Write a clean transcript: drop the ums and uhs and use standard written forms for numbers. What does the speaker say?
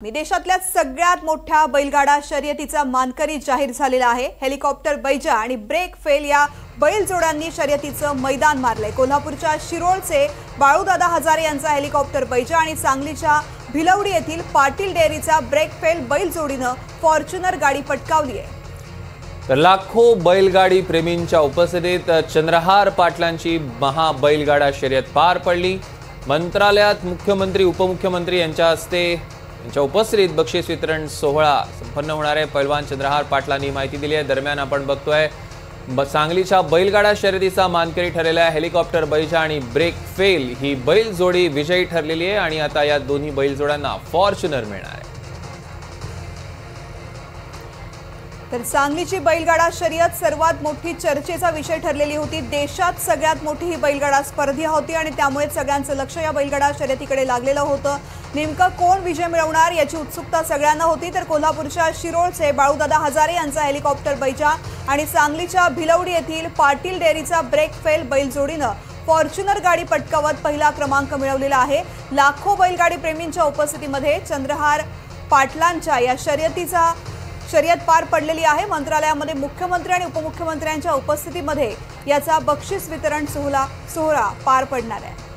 देशातल्या सगळ्यात मोठ्या बैलगाडा शर्यतीचा मानकरी जाहीर झालेला आहे। हेलिकॉप्टर बैजा आणि ब्रेक फेल या बैलजोड्यांनी शर्यतीचं मैदान मारलंय। कोल्हापूरच्या शिरोळचे बाळूदादा हजारे यांचा हेलिकॉप्टर बैजा आणि सांगलीच्या भिलवडी येथील पाटील डेअरीचा ब्रेक फेल बैलजोडीनं फॉर्च्युनर गाडी पटकावली आहे। तर लाखो बैलगाडी प्रेमींच्या उपस्थितीत चंद्रहार पाटलांची महा बैलगाडा शर्यत पार पडली। मंत्रालयात मुख्यमंत्री उपमुख्यमंत्री यांच्या हस्ते यांच्या उपस्थितीत बक्षीस वितरण सोहळा संपन्न होणार आहे। पैलवान चंद्रहार पाटलांनी माहिती दिली आहे। दरम्यान आपण बघतोय सांगलीच्या बैलगाडा शर्यतीचा मानकरी ठरलेल्या हेलिकॉप्टर बैजा आणि ब्रेक फेल ही बैल जोडी विजयी ठरलेली आहे आणि आता या दोन्ही बैलजोड्यांना फॉर्च्युनर मिळणार आहे। तर सांगलीची बैलगाडा शर्यत सर्वात मोठी चर्चेचा विषय ठरलेली होती। देशात सगळ्यात मोठी ही बैलगाडा स्पर्धा होती आणि त्यामुळे सगळ्यांचं लक्ष या बैलगाडा शर्यतीकडे लागलेलं होतं। नेमका कोण विजय मिळवणार याची उत्सुकता सगळ्यांना होती। तर कोल्हापूरच्या शिरोळचे बाळूदादा हजारे यांचा हेलिकॉप्टर बैजा आणि सांगलीच्या भिलवडी येथील पाटील डेअरीचा ब्रेक फेल बैलजोडीनं फॉर्च्युनर गाडी पटकावत पहिला क्रमांक मिळवलेला आहे। लाखो बैलगाडी प्रेमींच्या उपस्थितीमध्ये चंद्रहार पाटलांच्या या शर्यत पार पडलेली आहे। मंत्रालयामध्ये मुख्यमंत्री आणि उपमुख्यमंत्र्यांच्या उपस्थितीमध्ये याचा बक्षीस वितरण सोहळा पार पडणार आहे।